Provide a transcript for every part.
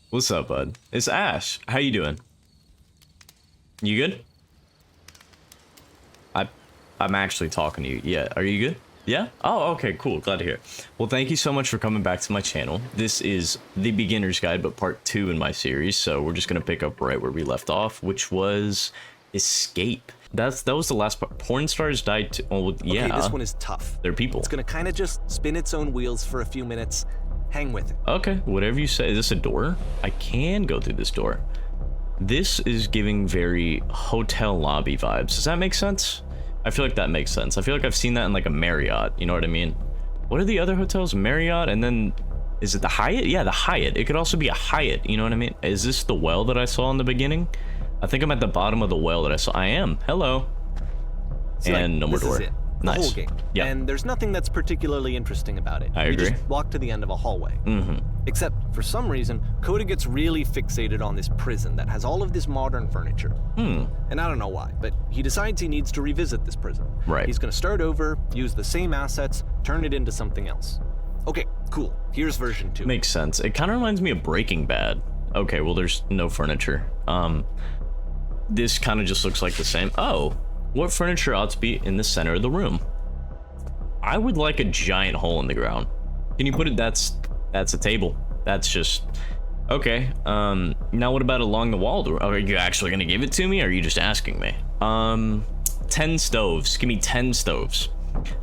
What's up, bud? It's Ash. How you doing? You good? I, I'm actually talking to you. Yeah, are you good? Yeah? Oh, okay, cool. Glad to hear. Well, thank you so much for coming back to my channel. This is the beginner's guide, but part 2 in my series, so we're just gonna pick up right where we left off, which was escape. That was the last part. Porn stars died too. Oh, yeah. Okay, this one is tough. They're people. It's gonna kind of just spin its own wheels for a few minutes. Hang with it. Okay, whatever you say. Is this a door? I can go through this door. This is giving very hotel lobby vibes. Does that make sense? I feel like that makes sense. I feel like I've seen that in like a Marriott. You know what I mean? What are the other hotels? Marriott, and then is it the Hyatt? Yeah, the Hyatt. It could also be a Hyatt. You know what I mean? Is this the well that I saw in the beginning? I think I'm at the bottom of the well that I saw. I am. Hello. So and no more door. The Nice. whole game. Yeah. And there's nothing that's particularly interesting about it. I You agree. just walk to the end of a hallway. Mm-hmm. Except, for some reason, Coda gets really fixated on this prison that has all of this modern furniture. And I don't know why, but he decides he needs to revisit this prison. Right. He's gonna start over, use the same assets, turn it into something else. Okay, cool. Here's version 2. Makes sense. It kind of reminds me of Breaking Bad. Okay, well, there's no furniture. This kind of just looks like the same. Oh, what furniture ought to be in the center of the room? I would like a giant hole in the ground. Can you put it? That's a table. That's just okay. Now what about along the wall? Are you actually gonna give it to me, or are you just asking me? 10 stoves. Give me 10 stoves.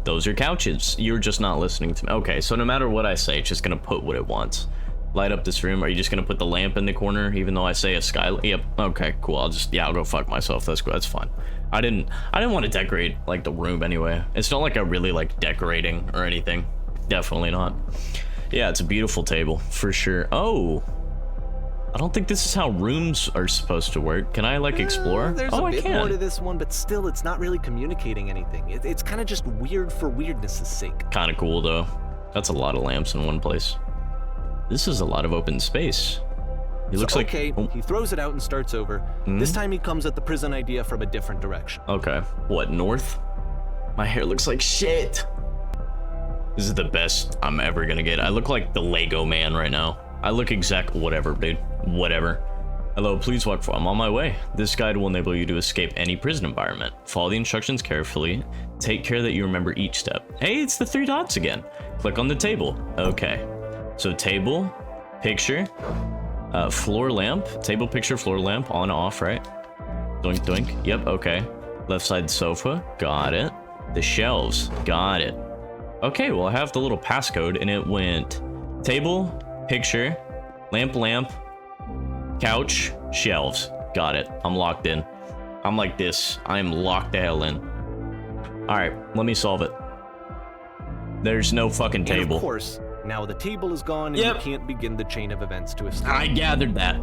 Those are couches. You're just not listening to me. Okay, so no matter what I say, it's just gonna put what it wants. Light up this room. Are you just gonna put the lamp in the corner, even though I say a skylight? Yep. Okay, cool. I'll go fuck myself. That's fine. I didn't want to decorate like the room anyway. It's not like I really like decorating or anything. Definitely not. Yeah, it's a beautiful table for sure. Oh, I don't think this is how rooms are supposed to work. Can I like explore? There's Oh, a I bit can. more to this one, but still, it's not really communicating anything. It's kind of just weird for weirdness' sake. Kind of cool though. That's a lot of lamps in one place. This is a lot of open space. He looks like okay, oh, he throws it out and starts over. This time he comes at the prison idea from a different direction. okay. What, north? My hair looks like shit. This is the best I'm ever gonna get. I look like the Lego man right now. I look whatever, dude. Whatever. Hello, please walk for. I'm on my way. This guide will enable you to escape any prison environment. Follow the instructions carefully. Take care that you remember each step. Hey, it's the 3 dots again. Click on the table. Okay. So table, picture, floor lamp, table, picture, floor lamp, on, off, right? Doink, doink. Yep, okay. Left side sofa, got it. The shelves, got it. Okay, well, I have the little passcode, and it went table, picture, lamp, couch, shelves. Got it. I'm locked in. I'm like this. I'm locked the hell in. All right, let me solve it. There's no fucking table. And of course, now the table is gone, and Yep. you can't begin the chain of events to escape. I gathered that.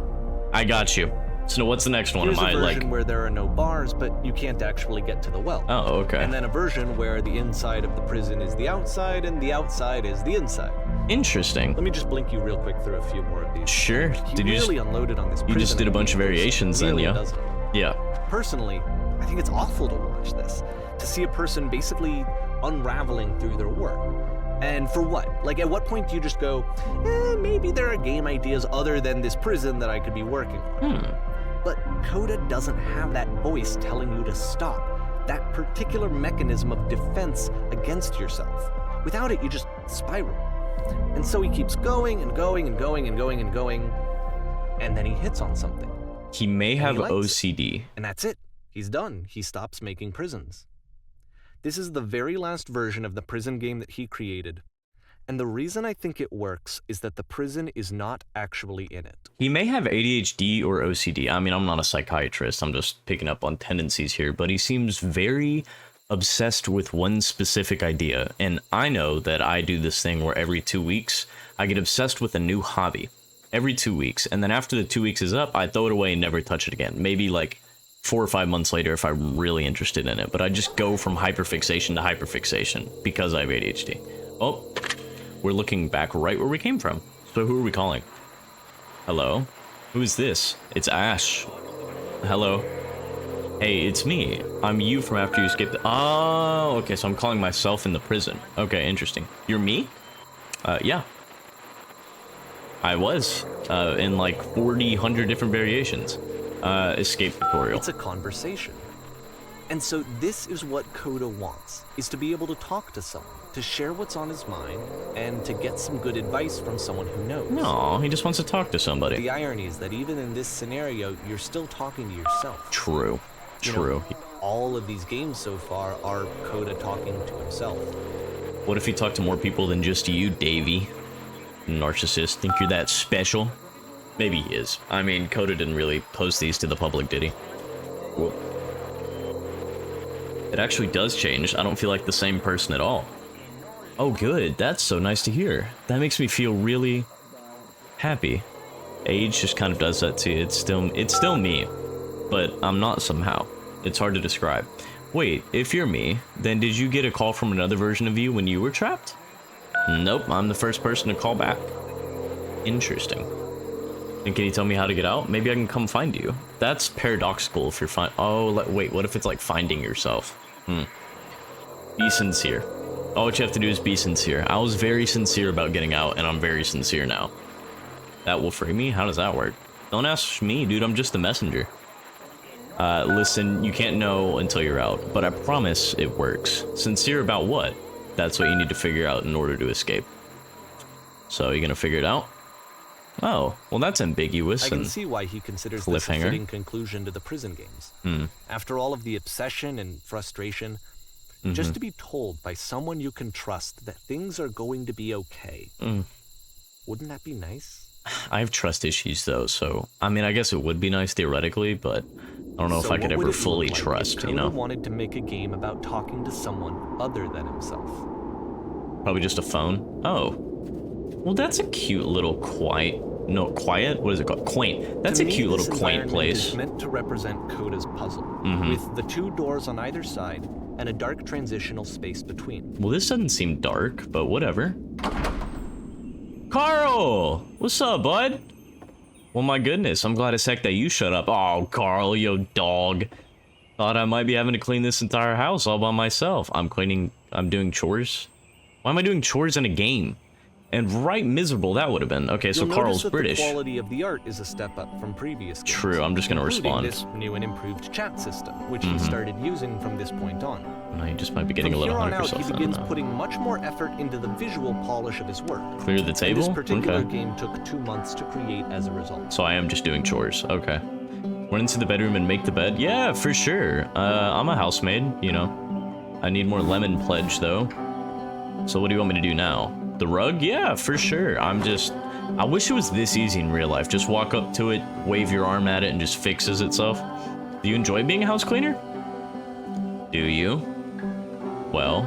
I got you. So what's the next one? Here's Am I a version like? where there are no bars, but you can't actually get to the well. Oh, okay. And then a version where the inside of the prison is the outside, and the outside is the inside. Interesting. Let me just blink you real quick through a few more of these. Sure. He Did you really unloaded on this you prison just did a bunch of idea. variations Really then, yeah? doesn't. Yeah. Personally, I think it's awful to watch this, to see a person basically unraveling through their work. And for what? Like, at what point do you just go, maybe there are game ideas other than this prison that I could be working on? But Coda doesn't have that voice telling you to stop, that particular mechanism of defense against yourself. Without it, you just spiral. And so he keeps going and going and going and going and going, and then he hits on something. He may have he likes OCD. And that's it. He's done. He stops making prisons. This is the very last version of the prison game that he created. And the reason I think it works is that the prison is not actually in it. He may have ADHD or OCD. I mean, I'm not a psychiatrist. I'm just picking up on tendencies here, but he seems very obsessed with one specific idea. And I know that I do this thing where every 2 weeks, I get obsessed with a new hobby. Every 2 weeks. And then after the 2 weeks is up, I throw it away and never touch it again. Maybe like 4 or 5 months later if I'm really interested in it. But I just go from hyperfixation to hyperfixation because I have ADHD. Oh, we're looking back right where we came from. So who are we calling? Hello? Who is this? It's Ash. Hello? Hey, it's me. I'm you from after you escaped. Oh, okay, so I'm calling myself in the prison. Okay, interesting. You're me? Yeah. I was in like 40, 100 different variations. Escape tutorial. It's a conversation. And so this is what Coda wants, is to be able to talk to someone, to share what's on his mind, and to get some good advice from someone who knows. No, he just wants to talk to somebody. The irony is that even in this scenario, you're still talking to yourself. True. True. You know, all of these games so far are Coda talking to himself. What if he talked to more people than just you, Davey? Narcissist, think you're that special? Maybe he is. I mean, Coda didn't really post these to the public, did he? Whoa. It actually does change. I don't feel like the same person at all. Oh, good. That's so nice to hear. That makes me feel really happy. Age just kind of does that to you. It's still me, but I'm not somehow. It's hard to describe. Wait, if you're me, then did you get a call from another version of you when you were trapped? Nope, I'm the first person to call back. Interesting. And can you tell me how to get out? Maybe I can come find you. That's paradoxical if you're wait, what if it's like finding yourself? Be sincere. All you have to do is be sincere. I was very sincere about getting out, and I'm very sincere now. That will free me? How does that work? Don't ask me, dude. I'm just the messenger. Listen, you can't know until you're out, but I promise it works. Sincere about what? That's what you need to figure out in order to escape. So, you gonna figure it out? Oh, well that's ambiguous. I can see why he considers this a fitting conclusion to the prison games. After all of the obsession and frustration, just to be told by someone you can trust that things are going to be okay. Wouldn't that be nice? I have trust issues though, so I mean I guess it would be nice theoretically, but I don't know if I could ever fully trust, you know? Wanted to make a game about talking to someone other than himself. Probably just a phone. Oh. Well, that's a cute little quiet. What is it called? Quaint. That's a cute little quaint place. Is meant to represent Coda's puzzle, with the two doors on either side and a dark transitional space between. Well, this doesn't seem dark, but whatever. Carl! What's up, bud? Well, my goodness, I'm glad as heck that you shut up. Oh, Carl, yo dog. Thought I might be having to clean this entire house all by myself. I'm doing chores. Why am I doing chores in a game? And right miserable that would have been. Okay, so Carl's British. The quality of the art is a step up from previous games. True, I'm just gonna respond. This new and improved chat system, which he started using from this point on. No, he just might be getting a little hard for himself. He begins putting much more effort into the visual polish of his work. Clear the table? And this particular game took 2 months to create as a result. So I am just doing chores. Okay. Run into the bedroom and make the bed? Yeah, for sure. I'm a housemaid, you know. I need more lemon pledge, though. So what do you want me to do now? The rug? Yeah, for sure. I wish it was this easy in real life. Just walk up to it, wave your arm at it, and just fixes itself. Do you enjoy being a house cleaner? Do you? Well,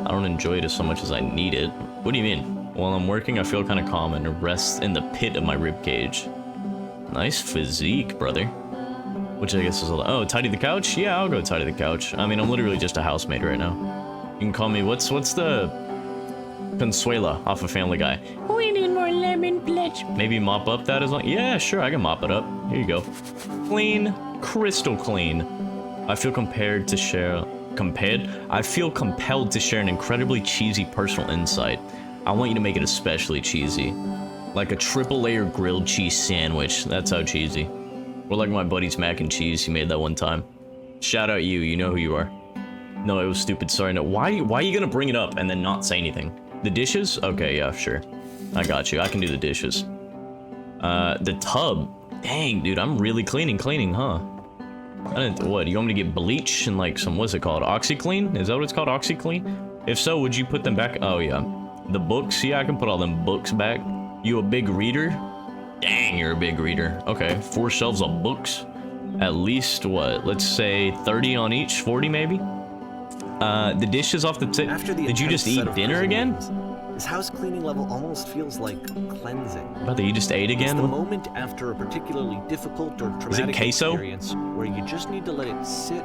I don't enjoy it as so much as I need it. What do you mean? While I'm working, I feel kind of calm and rest in the pit of my ribcage. Nice physique, brother. Which I guess is oh, tidy the couch? Yeah, I'll go tidy the couch. I mean, I'm literally just a housemaid right now. You can call me, what's the Consuela off of Family Guy? We need more lemon pledge. Maybe mop up that as long. Yeah, sure, I can mop it up. Here you go. Clean, crystal clean. I feel compelled to share an incredibly cheesy personal insight. I want you to make it especially cheesy. Like a triple layer grilled cheese sandwich. That's how cheesy. Or like my buddy's mac and cheese he made that one time. Shout out you know who you are. No, it was stupid, sorry. No, why are you gonna bring it up and then not say anything? The dishes? Okay, yeah, sure. I got you, I can do the dishes. The tub. Dang, dude, I'm really cleaning, huh? What, you want me to get bleach and like some, what's it called? OxyClean? Is that what it's called, OxyClean? If so, would you put them back? Oh, yeah. The books? Yeah, I can put all them books back. You a big reader? Dang, you're a big reader. Okay, 4 shelves of books. At least, what, let's say 30 on each? 40 maybe? The dishes off the tip. Did you just eat dinner again? This house cleaning level almost feels like cleansing. But you just ate again? It's the moment after a particularly difficult or traumatic experience where you just need to let it sit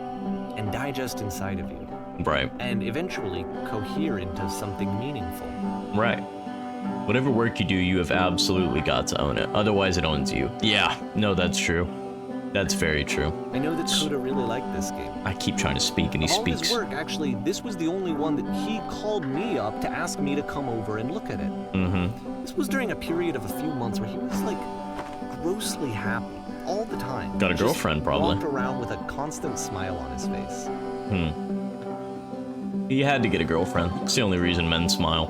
and digest inside of you. Right. And eventually cohere into something meaningful. Right. Whatever work you do, you have absolutely got to own it. Otherwise, it owns you. Yeah, no, that's true. That's very true. I know that Coda really liked this game. I keep trying to speak and he Of all speaks. his work, actually, this was the only one that he called me up to ask me to come over and look at it. Mm-hmm. This was during a period of a few months where he was like grossly happy all the time. Got a Just girlfriend, probably. Walked around with a constant smile on his face. He had to get a girlfriend. It's the only reason men smile.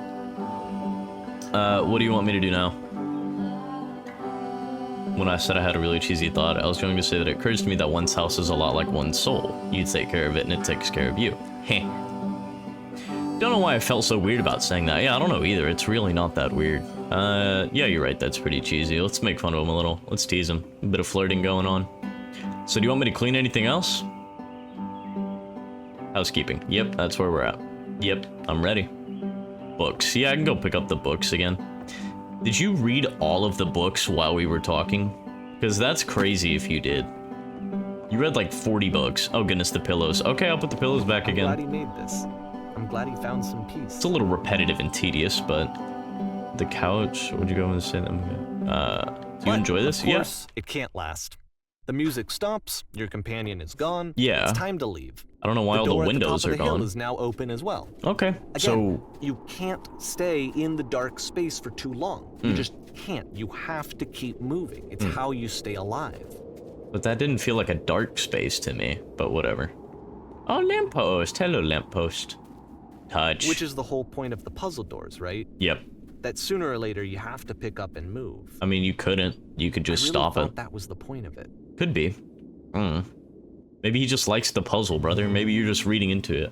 What do you want me to do now? When I said I had a really cheesy thought, I was going to say that it occurs to me that one's house is a lot like one's soul. You take care of it and it takes care of you. Heh. Don't know why I felt so weird about saying that. Yeah, I don't know either. It's really not that weird. Yeah, you're right. That's pretty cheesy. Let's make fun of him a little. Let's tease him. A bit of flirting going on. So do you want me to clean anything else? Housekeeping. Yep, that's where we're at. Yep, I'm ready. Books. Yeah, I can go pick up the books again. Did you read all of the books while we were talking? Because that's crazy if you did. You read like 40 books. Oh goodness, the pillows. Okay, I'll put the pillows back again. I'm glad he made this. I'm glad he found some peace. It's a little repetitive and tedious, but... The couch, would you go and say them? Do you enjoy this? Of course, it can't last. The music stops, your companion is gone. Yeah. It's time to leave. I don't know why all the windows are The door at the top of the hill gone. is now open as well. Okay, Again, so... you can't stay in the dark space for too long. You just can't. You have to keep moving. It's how you stay alive. But that didn't feel like a dark space to me, but whatever. Oh, lamppost. Hello, lamppost. Touch. Which is the whole point of the puzzle doors, right? Yep. That sooner or later you have to pick up and move. I mean, you couldn't. You could just I really stop thought it. that was the point of it. Could be. Maybe he just likes the puzzle, brother. Maybe you're just reading into it.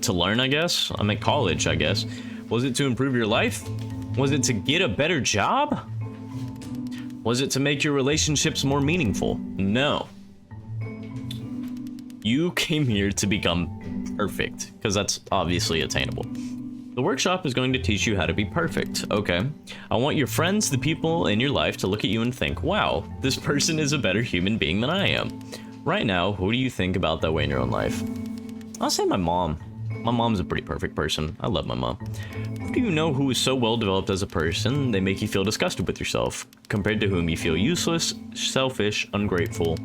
To learn, I guess? I'm at college, I guess. Was it to improve your life? Was it to get a better job? Was it to make your relationships more meaningful? No. You came here to become perfect, because that's obviously attainable. The workshop is going to teach you how to be perfect, okay? I want your friends, the people in your life, to look at you and think, wow, this person is a better human being than I am. Right now, who do you think about that way in your own life? I'll say my mom. My mom's a pretty perfect person. I love my mom. Who do you know who is so well developed as a person, they make you feel disgusted with yourself, compared to whom you feel useless, selfish, ungrateful?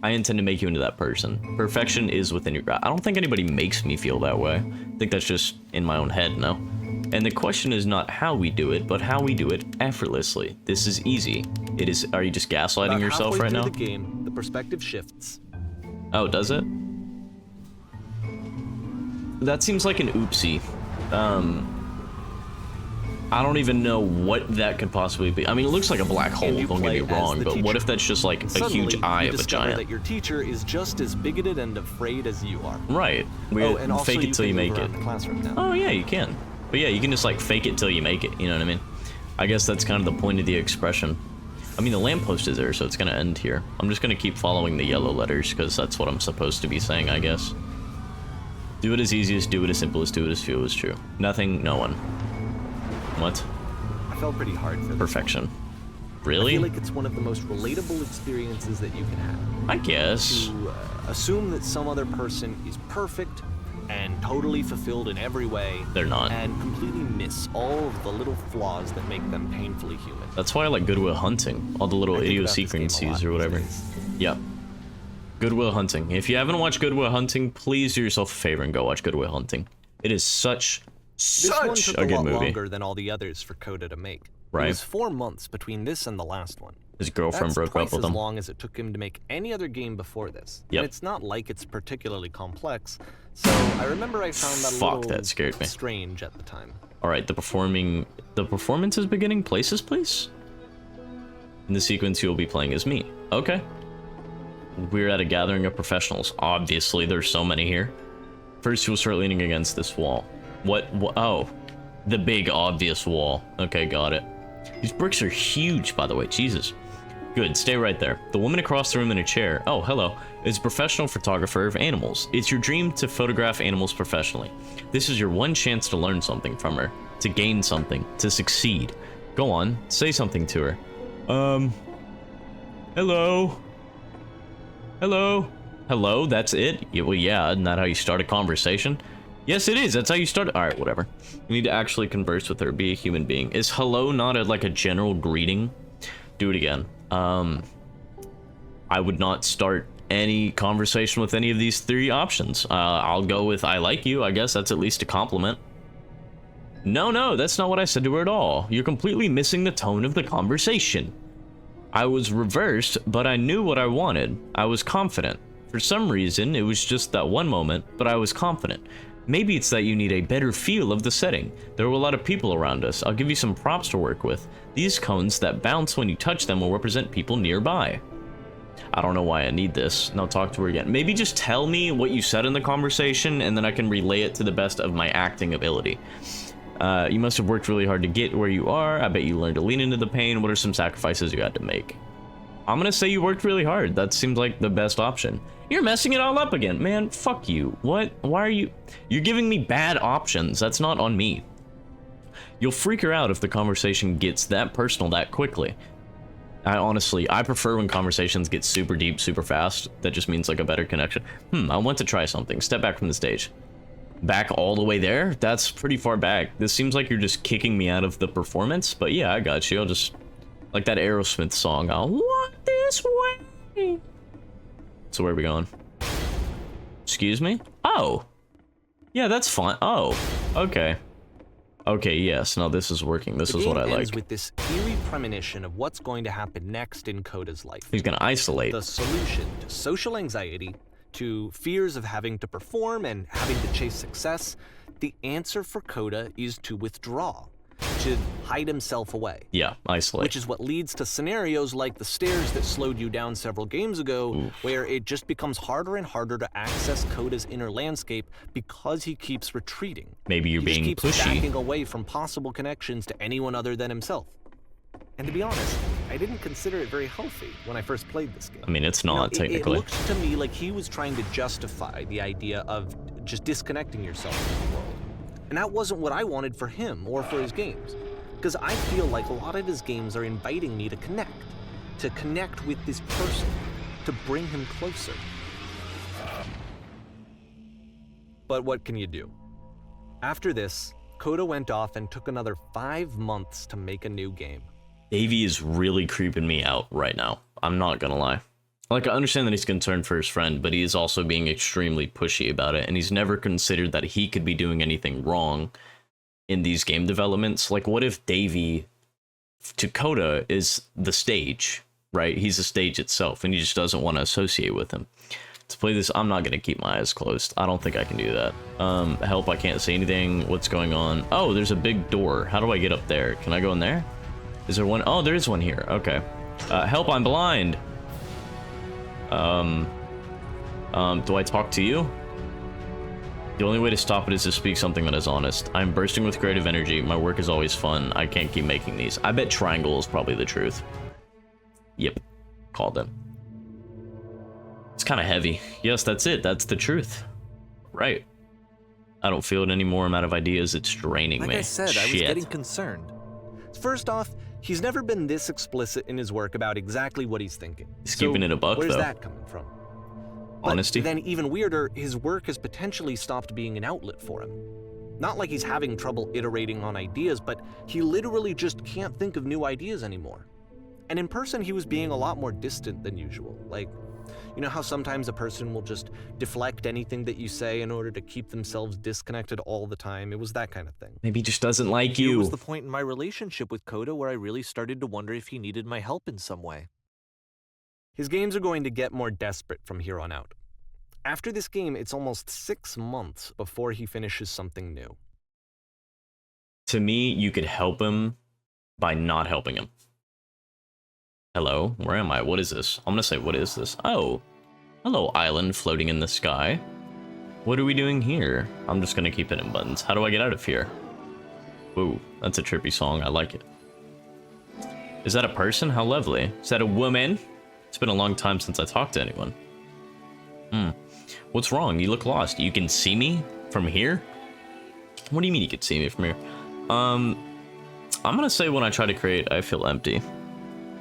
I intend to make you into that person. Perfection is within your grasp. I don't think anybody makes me feel that way. I think that's just in my own head, no? And the question is not how we do it, but how we do it effortlessly. This is easy. It is. Are you just gaslighting About yourself halfway right through now? the game, the perspective shifts. Oh, does it? That seems like an oopsie. I don't even know what that could possibly be. I mean, it looks like a black hole, And you don't get me play as wrong, the but what teacher. if that's just like a Suddenly, huge eye you of a discover giant? that your teacher is just as bigoted and afraid as you are. Right. We Oh, and also fake it till you can make move it. around the classroom now. Oh yeah, you can. But yeah, you can just like fake it till you make it, you know what I mean? I guess that's kind of the point of the expression. I mean, the lamppost is there, so it's gonna end here. I'm just gonna keep following the yellow letters, because that's what I'm supposed to be saying, I guess. Do it as easy as, do it as simple as, do it as few as true. Nothing, no one. What? I felt pretty hard for this. Perfection. I Really? feel like it's one of the most relatable experiences that you can have. I guess. To assume that some other person is perfect and totally fulfilled in every way. They're not. And completely miss all of the little flaws that make them painfully human. That's why I like Good Will Hunting. All the little I think about this game a lot idiosyncrasies or these whatever. days. Yeah. Good Will Hunting. If you haven't watched Good Will Hunting, please do yourself a favor and go watch Good Will Hunting. It is such This one took a a good lot movie. longer than all the others for Coda to make. Right. It was 4 months between this and the last one. His girlfriend That's broke twice up with as him. long as it took him to make any other game before this. Yep. And it's not like it's particularly complex, so I remember I found that a Fuck, little that scared me. strange at the time. All right, the performance is beginning. Places, please. In the sequence, you'll be playing as me. Okay. We're at a gathering of professionals. Obviously, there's so many here. First, you'll start leaning against this wall. What? Oh, the big obvious wall. Okay, got it. These bricks are huge, by the way. Jesus. Good, stay right there. The woman across the room in a chair, oh, hello, is a professional photographer of animals. It's your dream to photograph animals professionally. This is your one chance to learn something from her, to gain something, to succeed. Go on, say something to her. Hello? Hello? Hello, that's it? Yeah, well, yeah, isn't that how you start a conversation? Yes, it is. That's how you start. All right, whatever. You need to actually converse with her, be a human being. Is hello not like a general greeting? do it again. I would not start any conversation with any of these 3 options. I'll go with I like you. I guess that's at least a compliment. No, that's not what I said to her at all. You're completely missing the tone of the conversation. I was reversed, but I knew what I wanted. I was confident. For some reason, it was just that one moment, but I was confident. Maybe it's that you need a better feel of the setting. There were a lot of people around us. I'll give you some props to work with. These cones that bounce when you touch them will represent people nearby. I don't know why I need this. Now talk to her again. Maybe just tell me what you said in the conversation, and then I can relay it to the best of my acting ability. You must have worked really hard to get where you are. I bet you learned to lean into the pain. What are some sacrifices you had to make? I'm gonna say you worked really hard. That seems like the best option. You're messing it all up again. Man, fuck you. What? Why are you... You're giving me bad options. That's not on me. You'll freak her out if the conversation gets that personal that quickly. I prefer when conversations get super deep, super fast. That just means like a better connection. I want to try something. Step back from the stage. Back all the way there? That's pretty far back. This seems like you're just kicking me out of the performance, but yeah, I got you. I'll just... Like that Aerosmith song, I'll walk this way. So where are we going? Excuse me? Oh. Yeah, that's fine. Oh, okay. Okay, yes, now this is working. This is what I like. Ends with this eerie premonition of what's going to happen next in Coda's life. He's gonna isolate. The solution to social anxiety, to fears of having to perform and having to chase success, the answer for Coda is to withdraw, to hide himself away. Yeah, isolate. Which is what leads to scenarios like the stairs that slowed you down several games ago, where it just becomes harder and harder to access Coda's inner landscape because he keeps retreating. Maybe you're being pushy. He keeps pushy. backing away from possible connections to anyone other than himself. And to be honest, I didn't consider it very healthy when I first played this game. I mean, it's not technically. It looked to me like he was trying to justify the idea of just disconnecting yourself from the world. And that wasn't what I wanted for him or for his games. Because I feel like a lot of his games are inviting me to connect with this person, to bring him closer. But what can you do? After this, Coda went off and took another 5 months to make a new game. Davey is really creeping me out right now. I'm not gonna lie. Like, I understand that he's concerned for his friend, but he is also being extremely pushy about it, and he's never considered that he could be doing anything wrong in these game developments. Like, what if Davey to Coda is the stage, right? He's the stage itself, and he just doesn't want to associate with him. To play this, I'm not going to keep my eyes closed. I don't think I can do that. Help, I can't see anything. What's going on? Oh, there's a big door. How do I get up there? Can I go in there? Is there one? Oh, there is one here. Okay. Help, I'm blind. Do I talk to you? The only way to stop it is to speak something that is honest. I'm bursting with creative energy. My work is always fun. I can't keep making these. I bet triangle is probably the truth. Yep. Called it. It's kind of heavy. Yes, that's it. That's the truth. Right. I don't feel it anymore. I'm out of ideas. It's draining me. Like I said, I was getting concerned. First off, he's never been this explicit in his work about exactly what he's thinking. He's keeping it a buck, where's though. That coming from? Honesty? But then even weirder, his work has potentially stopped being an outlet for him. Not like he's having trouble iterating on ideas, but he literally just can't think of new ideas anymore. And in person, he was being a lot more distant than usual. Like, you know how sometimes a person will just deflect anything that you say in order to keep themselves disconnected all the time? It was that kind of thing. Maybe he just doesn't like Here you. was the point in my relationship with Coda where I really started to wonder if he needed my help in some way. His games are going to get more desperate from here on out. After this game, it's almost 6 months before he finishes something new. To me, you could help him by not helping him. Hello, where am I? What is this? I'm gonna say, what is this? Oh, hello, island floating in the sky. What are we doing here? I'm just gonna keep hitting buttons. How do I get out of here? Whoa, that's a trippy song. I like it. Is that a person? How lovely. Is that a woman? It's been a long time since I talked to anyone. What's wrong? You look lost. You can see me from here? What do you mean you can see me from here? I'm gonna say when I try to create, I feel empty.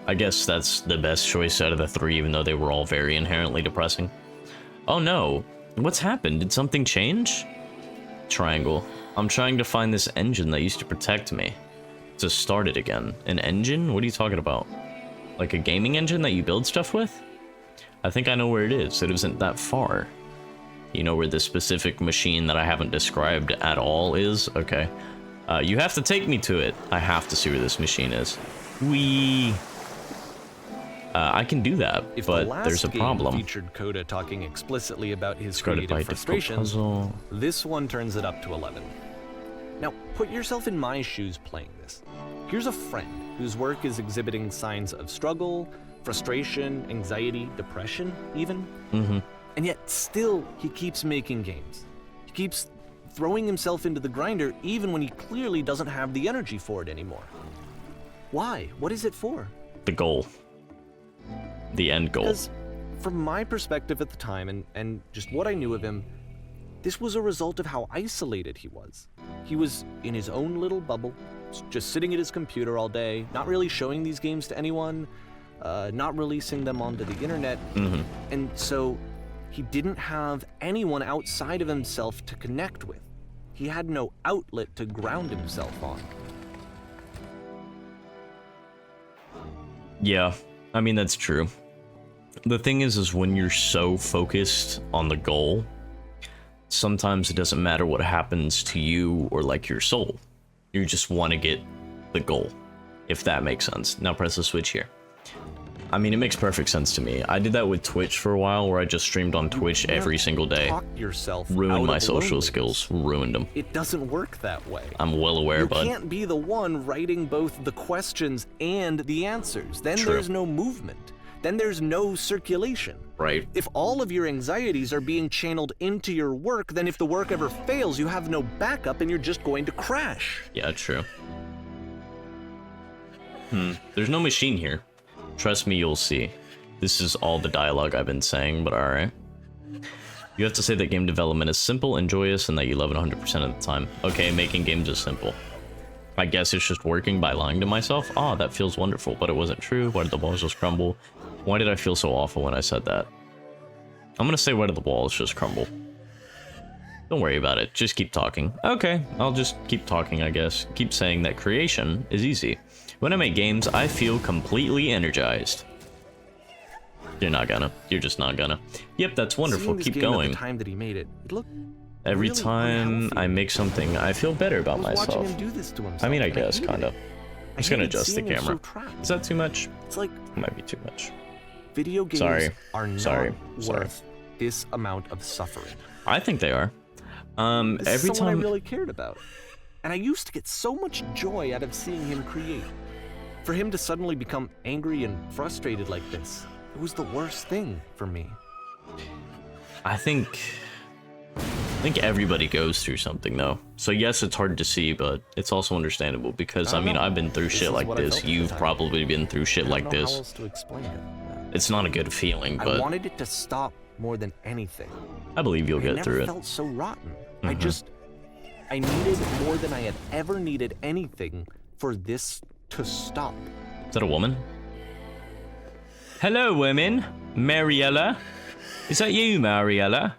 I guess that's the best choice out of the 3, even though they were all very inherently depressing. Oh no. What's happened? Did something change? Triangle. I'm trying to find this engine that used to protect me. To start it again. An engine? What are you talking about? Like a gaming engine that you build stuff with? I think I know where it is. It isn't that far. You know where the specific machine that I haven't described at all is? Okay. You have to take me to it. I have to see where this machine is. I can do that, but there's a problem. If the last game featured Coda talking explicitly about his Guarded by creative frustrations, puzzle. this one turns it up to 11. Now, put yourself in my shoes playing this. Here's a friend whose work is exhibiting signs of struggle, frustration, anxiety, depression, even. And yet, still, he keeps making games. He keeps throwing himself into the grinder even when he clearly doesn't have the energy for it anymore. Why? What is it for? The goal. The end goal. Because from my perspective at the time and just what I knew of him, this was a result of how isolated he was. He was in his own little bubble, just sitting at his computer all day, not really showing these games to anyone, not releasing them onto the internet. And so he didn't have anyone outside of himself to connect with. He had no outlet to ground himself on. Yeah, I mean, that's true. The thing is when you're so focused on the goal, sometimes it doesn't matter what happens to you or like your soul. You just want to get the goal, if that makes sense. Now press the switch here. I mean, it makes perfect sense to me. I did that with Twitch for a while, where I just streamed on Twitch every single day. Ruined my social skills. Ruined them. It doesn't work that way. I'm well aware, bud. You can't be the one writing both the questions and the answers. Then there's no movement. Then there's no circulation. Right. If all of your anxieties are being channeled into your work, then if the work ever fails, you have no backup and you're just going to crash. Yeah, true. There's no machine here. Trust me, you'll see. This is all the dialogue I've been saying, but alright. You have to say that game development is simple and joyous and that you love it 100% of the time. Okay, making games is simple. I guess it's just working by lying to myself. Ah, that feels wonderful, but it wasn't true. Why did the walls just crumble? Why did I feel so awful when I said that? I'm gonna say, why did the walls just crumble? Don't worry about it. Just keep talking. Okay, I'll just keep talking, I guess. Keep saying that creation is easy. When I make games, I feel completely energized. You're not gonna. You're just not gonna. Yep, that's wonderful. Keep going. At the time that he made it looked Every really time unhealthy. I make something, I feel better about watching myself. him do this to himself, I mean, I and guess, hated kind of. it. I'm just gonna hated adjust the seeing him camera. so trapped. Is that too much? It's like It might be too much. video games are not worth this amount of suffering. I think they are. This Every is someone time I really cared about. And I used to get so much joy out of seeing him create. For him to suddenly become angry and frustrated like this, it was the worst thing for me. I think everybody goes through something though. So yes, it's hard to see, but it's also understandable because I mean, I've been through shit like this. You've probably been through shit like I don't know this. how else to explain it. It's not a good feeling, I but wanted it to stop more than anything. I believe you'll get through I it. never felt so rotten. I needed more than I had ever needed anything for this to stop. Is that a woman? Hello, women. Mariella. Is that you, Mariella?